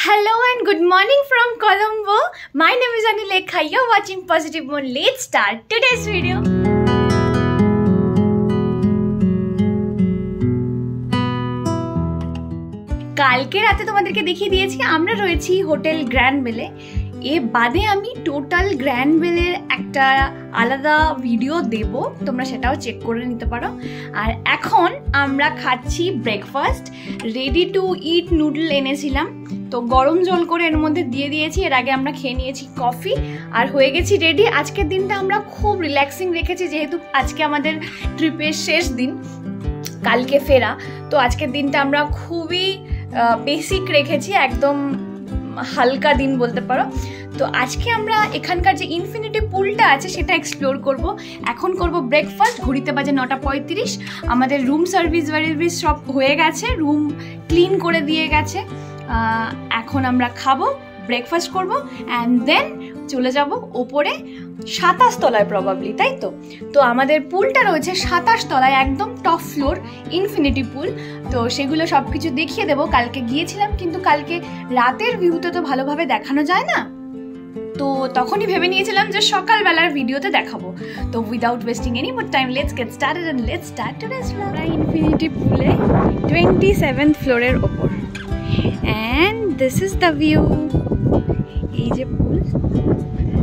Hello and good morning from Colombo. My name is Anilekha. You're watching Positive Moon. Let's start today's video. কালকে রাতে তোমাদেরকে দেখিয়ে দিয়েছি আমরা রয়েছি হোটেল গ্র্যান্ড বেলে। এ বাদে আমি টোটাল গ্র্যান্ড বেলের একটা আলাদা ভিডিও দেব, তোমরা সেটাও চেক করে নিতে পারো। আর এখন আমরা খাচ্ছি breakfast. Ready to it noodle এনেছিলাম, তো গরম জল করে এর মধ্যে দিয়ে দিয়েছি। এর আগে আমরা খেয়ে নিয়েছি কফি আর হয়ে গেছি রেডি। আজকের দিনটা আমরা খুব রিল্যাক্সিং রেখেছি, যেহেতু আজকে আমাদের ট্রিপের শেষ দিন, কালকে ফেরা। তো আজকের দিনটা আমরা খুবই বেসিক রেখেছি, একদম হালকা দিন বলতে পারো। তো আজকে আমরা এখানকার যে ইনফিনিটি পুলটা আছে সেটা এক্সপ্লোর করব। এখন করব ব্রেকফাস্ট। ঘড়িতে বাজে 9:35। আমাদের রুম সার্ভিস সব হয়ে গেছে, রুম ক্লিন করে দিয়ে গেছে। এখন আমরা খাবো, ব্রেকফাস্ট করব অ্যান্ড দেন চলে যাব ওপরে 27 তলায় প্রবাবলি, তাই তো। তো আমাদের পুলটা রয়েছে 27 তলায়, একদম টপ ফ্লোর ইনফিনিটি পুল। তো সেগুলো সব কিছু দেখিয়ে দেবো। কালকে গিয়েছিলাম, কিন্তু কালকে রাতের ভিউতে তো ভালোভাবে দেখানো যায় না, তো তখনই ভেবে নিয়েছিলাম যে সকালবেলার ভিডিওতে দেখাবো। তো without wasting any more time, let's get started and let's start today's vlog. আমরা ইনফিনিটি পুলে 27th ফ্লোরের ওপর, and this is the view. এই যে পুল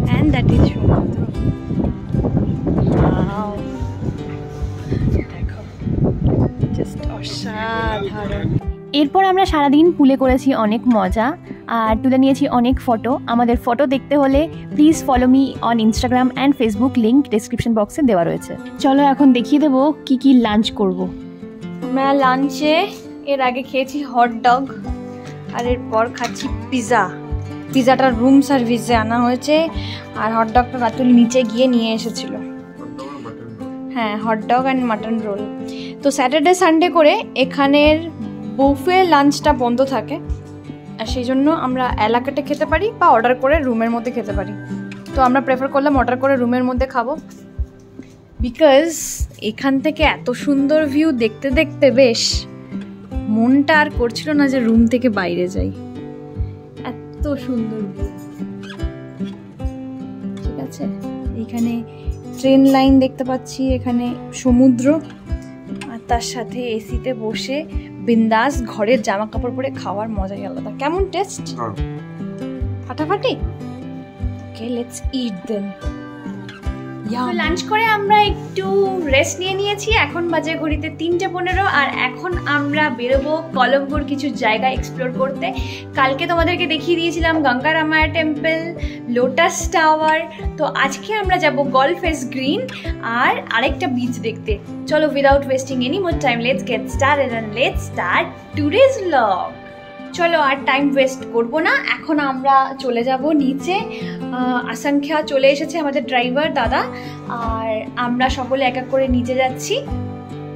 অ্যান্ড দ্যাট ইজ সমুদ্র। ওয়াও, দেখো জাস্ট অসাধারণ। এরপর আমরা সারাদিন পুলে করেছি অনেক মজা আর তুলে নিয়েছি অনেক ফটো। আমাদের ফটো দেখতে হলে please follow me on Instagram and Facebook, link description বক্সে দেওয়া রয়েছে। চলো এখন দেখিয়ে দেবো কি কি লাঞ্চ করব। আমরা লাঞ্চে এর আগে খেয়েছি হট ডগ, আর এরপর খাচ্ছি পিৎজা। পিৎজাটা রুম সার্ভিসে আনা হয়েছে, আর হট ডগটা রাতুল নিচে গিয়ে নিয়ে এসেছিল। হ্যাঁ, hot dog and mutton role. তো স্যাটারডে সানডে করে এখানের বুফে লাঞ্চটা বন্ধ থাকে, আর সেই জন্য আমরা এলাকাতে খেতে পারি বা অর্ডার করে রুমের মধ্যে খেতে পারি। তো আমরা প্রেফার করলাম অর্ডার করে রুমের মধ্যে খাবো, বিকজ এখান থেকে এত সুন্দর ভিউ দেখতে দেখতে বেশ মনটা আর করছিল না যে রুম থেকে বাইরে যাই। এত সুন্দর ভিউ, ঠিক আছে। এখানে ট্রেন লাইন দেখতে পাচ্ছি, এখানে সমুদ্র, আর তার সাথে এসিতে বসে বিন্দাস ঘরের জামা কাপড় পরে খাওয়ার মজাই আলাদা। কেমন টেস্ট? ফাটাফাটি। ওকে, লেটস ইট দেন। লাঞ্চ করে আমরা একটু রেস্ট নিয়ে নিয়েছি। এখন বাজে ঘড়িতে 3:15, আর এখন আমরা বেরোবো কলম্বোর কিছু জায়গা এক্সপ্লোর করতে। কালকে তোমাদেরকে দেখিয়ে দিয়েছিলাম Ganga Ramaiah temple, lotus tower. তো আজকে আমরা যাব গলফেস গ্রিন আর আরেকটা বিচ দেখতে। চলো without wasting any more time, let's get started and let's start today's blog. চলো আর টাইম ওয়েস্ট করব না, এখন আমরা চলে যাব নিচে। আসাংখ্যা চলে এসেছে, আমাদের ড্রাইভার দাদা, আর আমরা সকলে এক এক করে নিচে যাচ্ছি।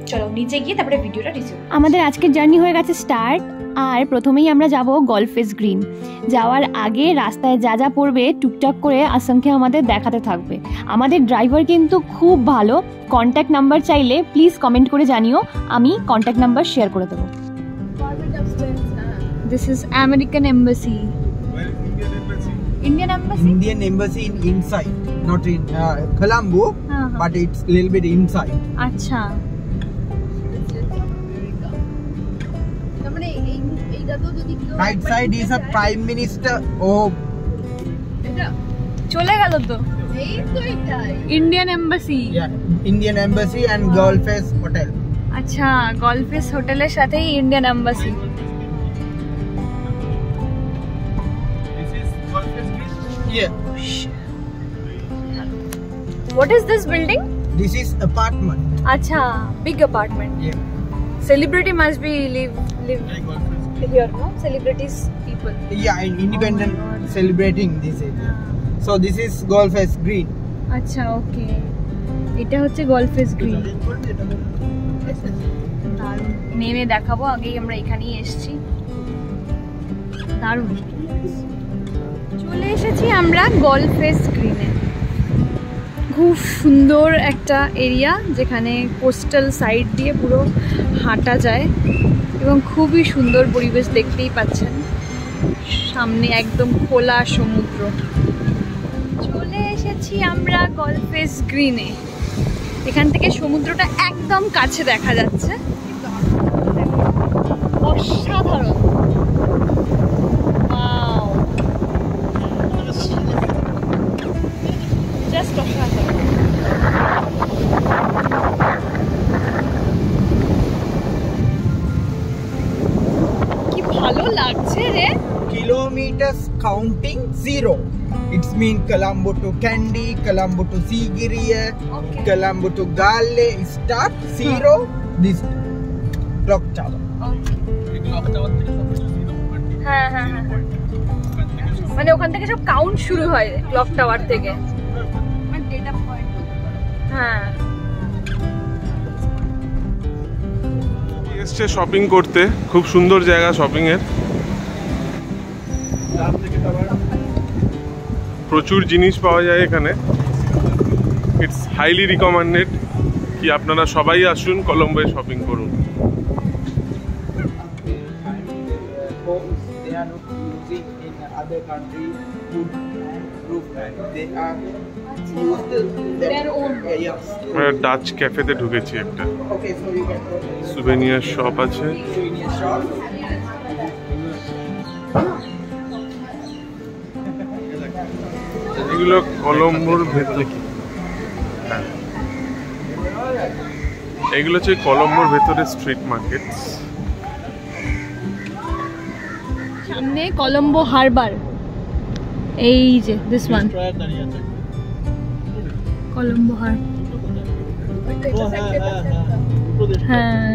চলো নিচে গিয়ে তারপরে ভিডিওটা রিসিভ। আমাদের আজকের জার্নি হয়ে গেছে স্টার্ট, আর প্রথমেই আমরা যাব গলফেস গ্রিন। যাওয়ার আগে রাস্তায় যা যা পড়বে টুকটাক করে আসাংখ্যা আমাদের দেখাতে থাকবে। আমাদের ড্রাইভার কিন্তু খুব ভালো, কন্ট্যাক্ট নাম্বার চাইলে প্লিজ কমেন্ট করে জানিও, আমি কন্ট্যাক্ট নাম্বার শেয়ার করে দেবো। This is American Embassy. Where is Indian Embassy? Indian Embassy? Indian Embassy in inside, not in Colombo, but it's a little bit inside. Acha. Right side is a Prime Minister. Oh, চলে গেল তো। Indian Embassy. Yeah, Indian Embassy and Golfes Hotel. আচ্ছা, গলফেস হোটেলের সাথেই Indian embassy. Yeah. What is this building? This is apartment. Acha, big apartment. Yeah. Celebrity must be live here, no? Celebrities, people. Yeah, and independent celebrating this area. So this is Golfes Green. আচ্ছা, ওকে, এটা হচ্ছে গলফেস green. দারুণ, নেমে দেখাবো, আগেই আমরা এখানেই এসেছি। দারুণ। চলে এসেছি আমরা গলফেস গ্রিনে। খুব সুন্দর একটা এরিয়া, যেখানে কোস্টাল সাইড দিয়ে পুরো হাঁটা যায় এবং খুবই সুন্দর পরিবেশ, দেখতেই পাচ্ছেন। সামনে একদম খোলা সমুদ্র। চলে এসেছি আমরা গলফেস গ্রিনে। এখান থেকে সমুদ্রটা একদম কাছে দেখা যাচ্ছে, অসাধারণ। জাস্ট অসাধারণ। কি ভালো লাগছে রে। Kilometers counting 0. It's mean Colombo to Kandy, Colombo to Sigiriya, Colombo to Galle. Start 0. This clock tower. হ্যাঁ হ্যাঁ হ্যাঁ, মানে ওখান থেকে সব কাউন্ট শুরু হয় ক্লক টাওয়ার থেকে। হ্যাঁ, এসছে শপিং করতে, খুব সুন্দর জায়গা শপিং এর, প্রচুর জিনিস পাওয়া যায় এখানে। ইটস হাইলি রিকমেন্ডেড কি আপনারা সবাই আসুন, কলম্বোয় শপিং করুন। They are not using in other countries wood and roof. They are used their own. Yes. আমরা ডাচ ক্যাফেতে ঢুকেছি একটা। Okay, so you can go. Souvenir shop আছে। Souvenir shop. এগুলো কলম্বোর ভেতরে, এগুলো হচ্ছে কলম্বোর ভেতরে স্ট্রিট মার্কেট। সামনে কলম্বো হারবার, এই যে দিস ওয়ান কলম্বো হারবার। হ্যাঁ,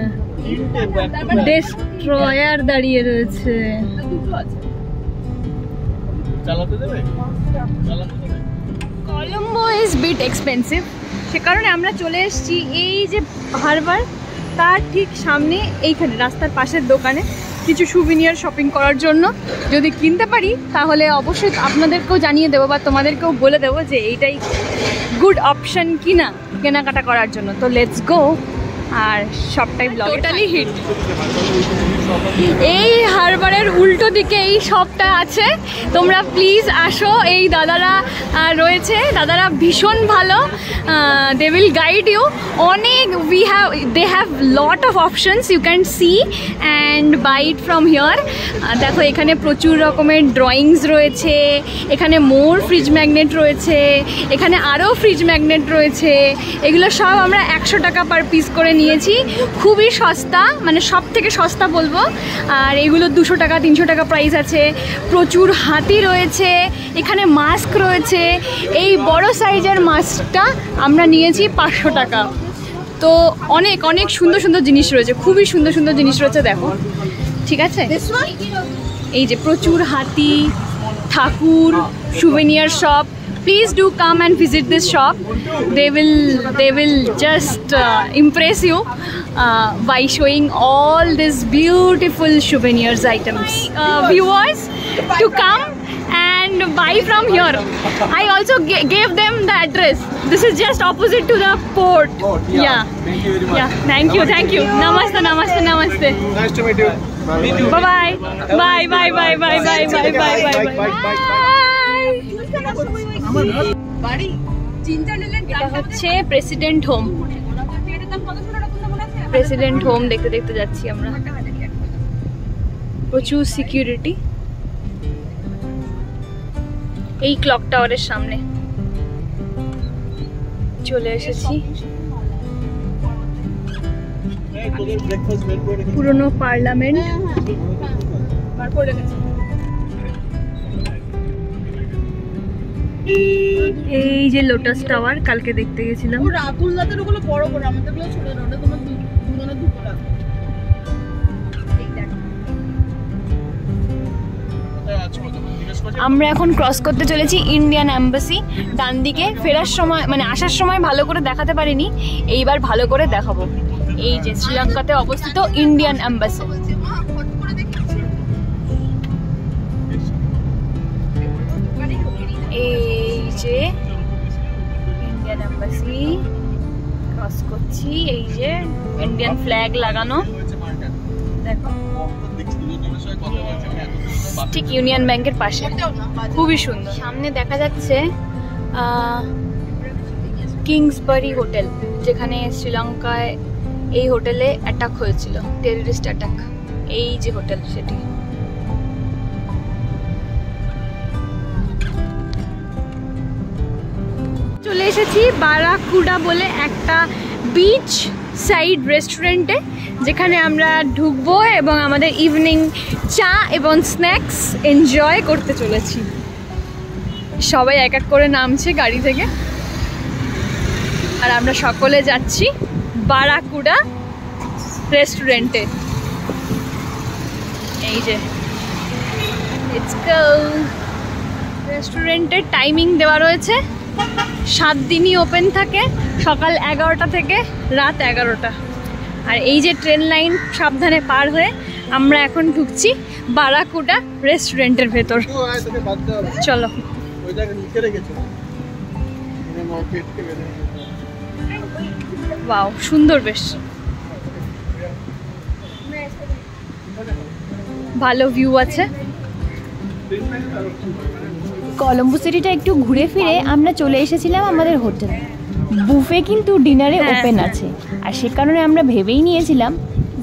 ডেস্ট্রয়ার দাঁড়িয়ে রয়েছে। কলম্বো ইজ বিট এক্সপেন্সিভ, সে কারণে আমরা চলে এসেছি এই যে হারবার, তার ঠিক সামনে এইখানে রাস্তার পাশের দোকানে কিছু সুভিনিয়ার শপিং করার জন্য। যদি কিনতে পারি তাহলে অবশ্যই আপনাদেরকেও জানিয়ে দেবো বা তোমাদেরকেও বলে দেবো যে এইটাই গুড অপশন কিনা কেনাকাটা করার জন্য। তো লেটস গো। আর সবটাই ব্লগ টোটালি হিট। এই হারবারের উল্টো দিকে এই শপটা আছে, তোমরা প্লিজ আসো। এই দাদারা রয়েছে, দাদারা ভীষণ ভালো, দে উইল গাইড ইউ। অনেক they have lot of options, you can see and buy it from here. দেখো এখানে প্রচুর রকমের ড্রয়িংস রয়েছে, এখানে মোর ফ্রিজ ম্যাগনেট রয়েছে, এখানে আরও ফ্রিজ ম্যাগনেট রয়েছে। এগুলো সব আমরা 100 টাকা পার পিস করে নিয়েছি, খুবই সস্তা, মানে সব থেকে সস্তা বলবো। আর এগুলো 200 টাকা 300 টাকা প্রাইস আছে। প্রচুর হাতি রয়েছে, এখানে মাস্ক রয়েছে। এই বড় সাইজের মাস্কটা আমরা নিয়েছি 500 টাকা। তো অনেক অনেক সুন্দর সুন্দর জিনিস রয়েছে, খুবই সুন্দর সুন্দর জিনিস রয়েছে, দেখো। ঠিক আছে, এই যে প্রচুর হাতি, ঠাকুর, souvenir shop. Please do come and visit this shop. They will just impress you by showing all these beautiful souvenirs items. Viewers to come and buy from here. I also gave them the address. This is just opposite to the port. Yeah. Thank you very much. Yeah. Thank you. Namaste, namaste, namaste. Nice to meet you. Bye bye. Bye bye bye bye bye bye bye bye bye. এটা হচ্ছে president home. President home দেখতে দেখতে যাচ্ছি আমরা। প্রচুর security এই clock টাওয়ারের সামনে। চলে এসেছি পুরনো পার্লামেন্ট। এই যে লোটাস টাওয়ার কালকে দেখতে গেছিলাম। আমরা এখন ক্রস করতে চলেছি ইন্ডিয়ান এম্বাসি। ডান দিকে ফেরার সময়, মানে আসার সময় ভালো করে দেখাতে পারিনি, এইবার ভালো করে দেখাবো। এই যে শ্রীলঙ্কাতে অবস্থিত ইন্ডিয়ান এম্বাসি। এই যে ইন্ডিয়ান এম্বাসি ক্রস করছি। এই যে ইন্ডিয়ান ফ্ল্যাগ লাগানো, দেখো। ঠিক ইউনিয়ন ব্যাংকের পাশে, খুবই সুন্দর। সামনে দেখা যাচ্ছে কিংসবারি হোটেল, যেখানে শ্রীলঙ্কায় এই হোটেলে অ্যাটাক হয়েছিল, টেররিস্ট অ্যাটাক। এই যে হোটেল সেটি। চলে এসেছি বারাকুডা বলে একটা বিচ সাইড রেস্টুরেন্টে, যেখানে আমরা ঢুকবো এবং আমাদের ইভিনিং চা এবং স্ন্যাক্স এনজয় করতে চলেছি। সবাই এক এক করে নামছে গাড়ি থেকে, আর আমরা সকলে যাচ্ছি বারাকুডা রেস্টুরেন্টে। এই যে লেটস গো। রেস্টুরেন্টের টাইমিং দেওয়া রয়েছে, 7 দিনই ওপেন থাকে, সকাল 11টা থেকে রাত 11টা। আর এই যে ট্রেন লাইন সাবধানে পার হয়ে আমরা এখন ঢুকছি বারাকুডা রেস্টুরেন্টের ভেতর। চলো। ওয়াও, সুন্দর, বেশ ভালো ভিউ আছে। কলম্বো সিটিটা একটু ঘুরে ফিরে আমরা চলে এসেছিলাম আমাদের হোটেল। বুফে কিন্তু ডিনারে ওপেন আছে, আর সে কারণে আমরা ভেবেই নিয়েছিলাম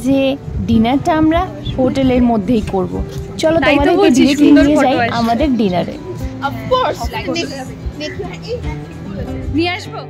যে ডিনারটা আমরা হোটেলের মধ্যেই করব। চলো তোমাদেরকে ডিরেক্টলি নিয়ে যাই আমাদের ডিনারে। অফকোর্স নিয়ে আসবো।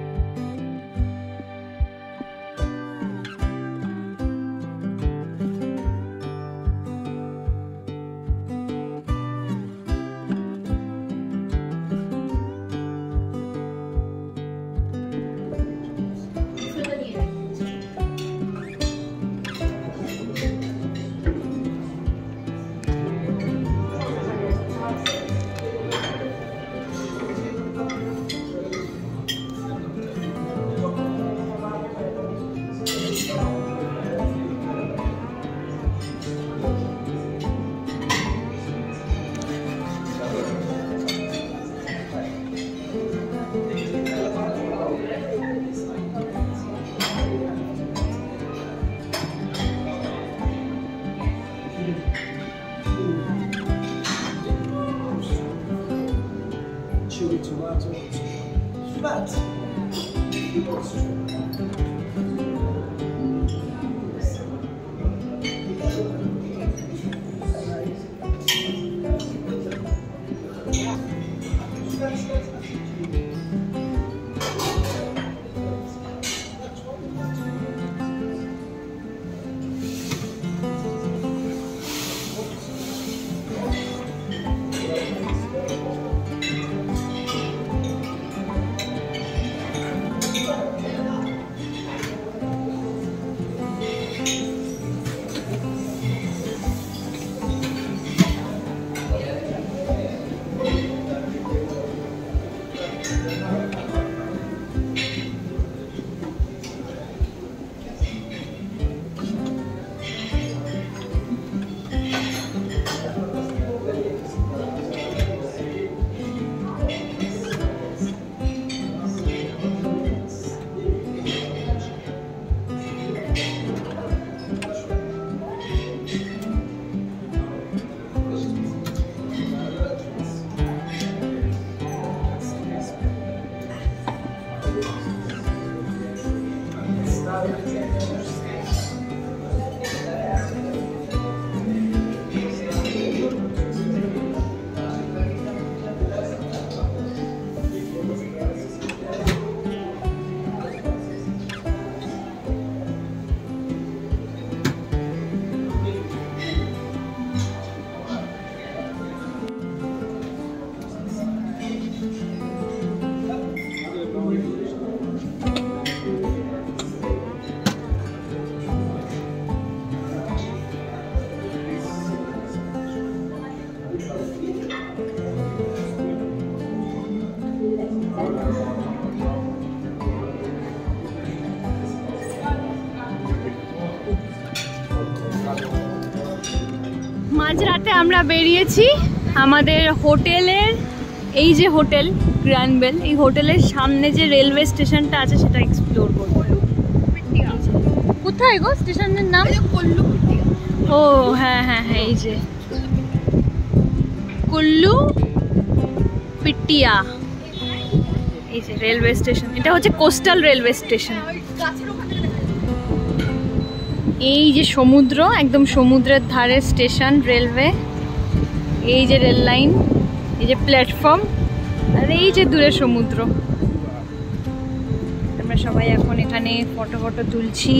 মাঝরাতে আমরা বেরিয়েছি আমাদের হোটেলের, এই যে হোটেল গ্র্যান্ড বেল, এই হোটেলের সামনে যে রেলওয়ে স্টেশনটা আছে সেটা এক্সপ্লোর করবো। কোথায় গো স্টেশনের নাম? ও হ্যাঁ হ্যাঁ হ্যাঁ, এই যে কুল্লু পিটিয়া, এই যে রেলওয়ে স্টেশন, এটা হচ্ছে কোস্টাল রেলওয়ে স্টেশন। এই যে সমুদ্র, একদম সমুদ্রের ধারে স্টেশন রেলওয়ে, এই যে রেল লাইন, এই যে প্ল্যাটফর্ম, আর এই যে দূরে সমুদ্র। আমরা সবাই এখন এখানে ফটো তুলছি,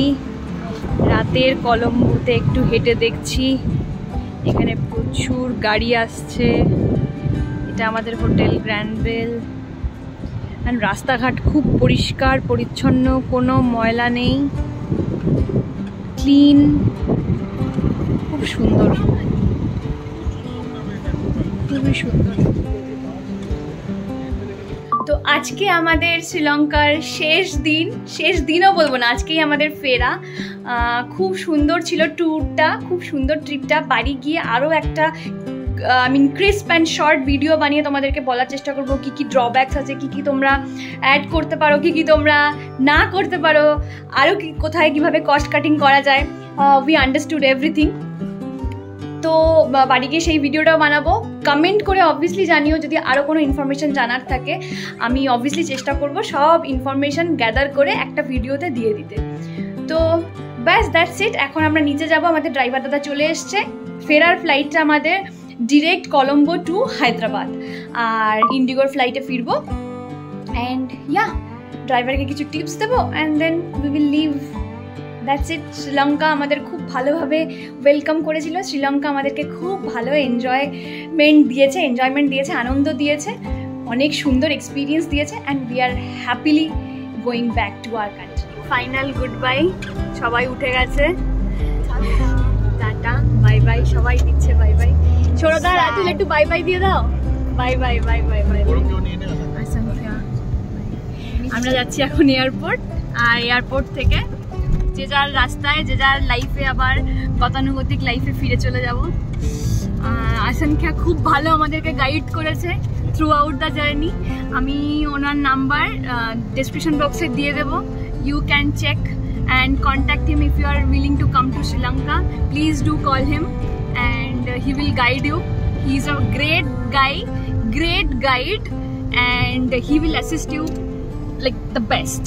রাতের কলম্বোতে একটু হেঁটে দেখছি, এখানে প্রচুর গাড়ি আসছে। এটা আমাদের হোটেল গ্র্যান্ডভেল, আর রাস্তাঘাট খুব পরিষ্কার পরিচ্ছন্ন, কোনো ময়লা নেই, ক্লিন, খুব সুন্দর, খুবই সুন্দর। তো আজকে আমাদের শ্রীলঙ্কার শেষ দিনও বলবো না, আজকেই আমাদের ফেরা। খুব সুন্দর ছিল ট্যুরটা, খুব সুন্দর ট্রিপটা। বাড়ি গিয়ে আরও একটা ক্রিস্প অ্যান্ড শর্ট ভিডিও বানিয়ে তোমাদেরকে বলার চেষ্টা করবো কী কী ড্রব্যাকস আছে, কী কী তোমরা অ্যাড করতে পারো, কী কী তোমরা না করতে পারো, আরও কোথায় কীভাবে কস্ট কাটিং করা যায়। We understood everything. তো বাড়ি গিয়ে সেই ভিডিওটাও বানাবো। কমেন্ট করে অবভিয়াসলি জানিও যদি আরও কোনো ইনফরমেশান জানার থাকে। আমি অবভিয়াসলি চেষ্টা করব সব ইনফরমেশান গ্যাদার করে একটা ভিডিওতে দিয়ে দিতে। তো ব্যাস, দ্যাটস ইট। এখন আমরা নিচে যাব, আমাদের ড্রাইভার দাদা চলে এসছে। ফেরার ফ্লাইটটা আমাদের ডিরেক্ট কলম্বো টু হায়দ্রাবাদ, আর ইন্ডিগোর ফ্লাইটে ফিরবো। অ্যান্ড ইয়া, ড্রাইভারকে কিছু টিপস দেবো and then we will leave. That's it. Sri Lanka আমাদের খুব ভালোভাবে ওয়েলকাম করেছিল, শ্রীলঙ্কা আমাদেরকে খুব ভালো এনজয়মেন্ট দিয়েছে, আনন্দ দিয়েছে, অনেক সুন্দর এক্সপিরিয়েন্স দিয়েছে। And we are happily going back to our country. Final good bye, সবাই উঠে গেছে, টাটা বাই বাই, সবাই দিচ্ছে বাই বাই। ছোড়দা রাতুল একটু বাই বাই দিয়ে দাও, bye bye bye bye bye. আমরা যাচ্ছি এখন এয়ারপোর্ট, আর এয়ারপোর্ট থেকে যে যার রাস্তায়, যে যার লাইফে, আবার গতানুগতিক লাইফে ফিরে চলে যাব। আসানখ্যা খুব ভালো আমাদেরকে গাইড করেছে থ্রু আউট দ্য জার্নি। আমি ওনার নাম্বার ডেসক্রিপশন বক্সে দিয়ে দেবো, you can check and contact him if you are willing to come to Sri Lanka. Please do call him and he will guide you. He is a great guy, great guide, and he will assist you like the best.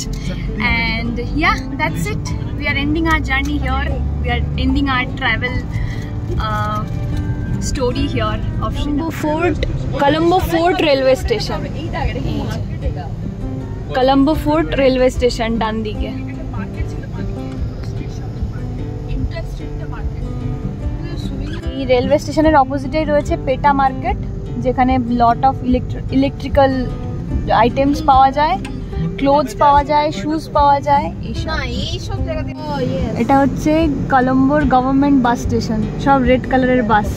And yeah, that's it. We are ending our journey here. We are ending our travel story here of Colombo Fort railway station. Colombo Fort railway station ডান দিকে। এই railway স্টেশনের অপোজিটেই রয়েছে পেটা market, যেখানে lot of electrical items পাওয়া যায়, clothes পাওয়া যায়, শুজ পাওয়া যায়, এইসব জায়গাতে। এটা হচ্ছে কলম্বোর গভর্নমেন্ট বাস স্টেশন, সব রেড কালারের বাস।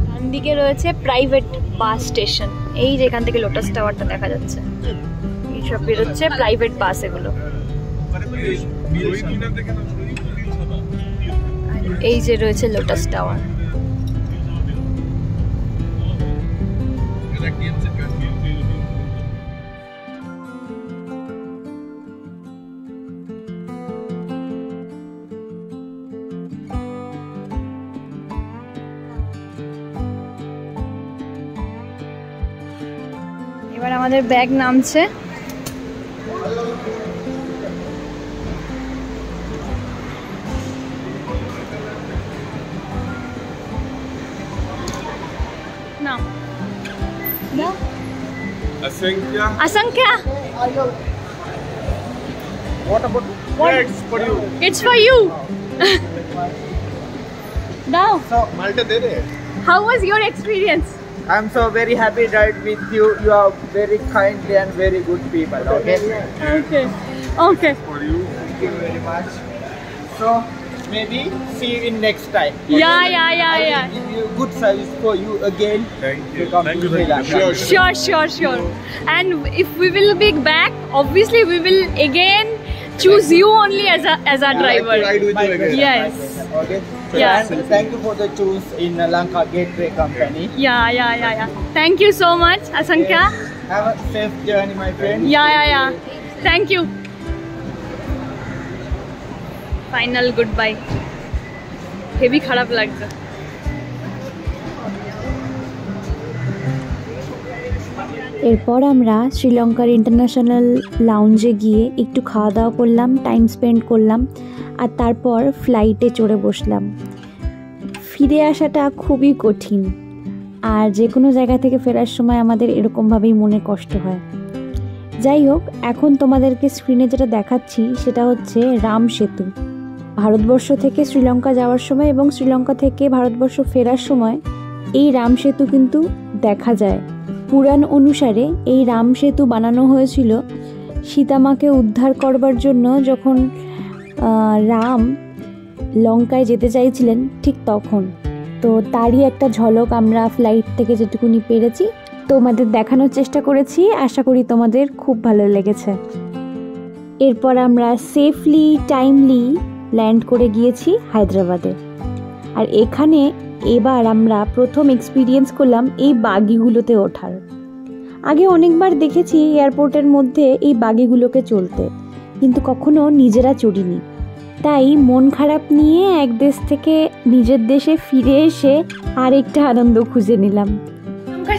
ডান দিকে রয়েছে প্রাইভেট বাস স্টেশন, এই যেখান থেকে লোটাস টাওয়ারটা দেখা যাচ্ছে, এইসব বেরোচ্ছে প্রাইভেট বাস এগুলো। এই যে রয়েছে লোটাস টাওয়ার। এবার আমাদের ব্যাগ নামছে। Asankhya. What about it's for you? It's for you. Now. So Malta did it. How was your experience? I'm so very happy ride with you. You are very kind and very good people. Okay. Okay. Okay. For you. Thank you very much. So maybe see you in next time. Yeah. I will give you good service for you again. Thank To you. come Thank to you. Sri Lanka. Sure. And if we will be back, obviously we will again choose you only as our driver. Ride with you again. Yes. Okay. So Yeah. And thank you for the choose in Lanka Gateway Company. Yeah. Thank you so much, Asankhya. Yes. Have a safe journey, my friend. Yeah. Thank you. Final goodbye. Heavy খারাপ লাগছে। এরপর আমরা শ্রীলঙ্কার international লাউঞ্জে গিয়ে একটু খাওয়া দাওয়া করলাম, টাইম স্পেন্ড করলাম, আর তারপর ফ্লাইটে চড়ে বসলাম। ফিরে আসাটা খুবই কঠিন, আর যে কোনো জায়গা থেকে ফেরার সময় আমাদের এরকমভাবেই মনে কষ্ট হয়। যাই হোক, এখন তোমাদেরকে স্ক্রিনে যেটা দেখাচ্ছি সেটা হচ্ছে রাম সেতু। ভারতবর্ষ থেকে শ্রীলঙ্কা যাওয়ার সময় এবং শ্রীলঙ্কা থেকে ভারতবর্ষ ফেরার সময় এই রাম সেতু কিন্তু দেখা যায়। পুরাণ অনুসারে এই রাম সেতু বানানো হয়েছিল সীতামাকে উদ্ধার করবার জন্য, যখন রাম লঙ্কায় যেতে চাইছিলেন ঠিক তখন। তো তারই একটা ঝলক আমরা ফ্লাইট থেকে যেটুকুনি পেরেছি তোমাদের দেখানোর চেষ্টা করেছি। আশা করি তোমাদের খুব ভালো লেগেছে। এরপর আমরা সেফলি টাইমলি ল্যান্ড করে গিয়েছি হায়দ্রাবাদে। আর এখানে এবার আমরা প্রথম এক্সপিরিয়েন্স করলাম এই বাগিগুলোতে ওঠার। আগে অনেকবার দেখেছি এয়ারপোর্টের মধ্যে এই বাগিগুলোকে চলতে, কিন্তু কখনো নিজেরা চড়িনি। তাই মন খারাপ নিয়ে এক দেশ থেকে নিজের দেশে ফিরে এসে আরেকটা আনন্দ খুঁজে নিলাম।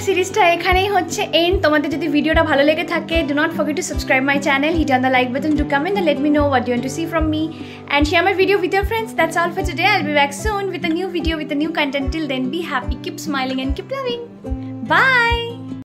সিরিজটা এখানেই হচ্ছে এন্ড। তোমাদের যদি ভিডিওটা ভালো লেগে থাকে, do not forget to subscribe my channel, hit on the like button, to comment and let me know what you want to see from me, and share my video with your friends. That's all for today. I'll be back soon with a new video with a new content. Till then, be happy, keep smiling and keep loving. Bye.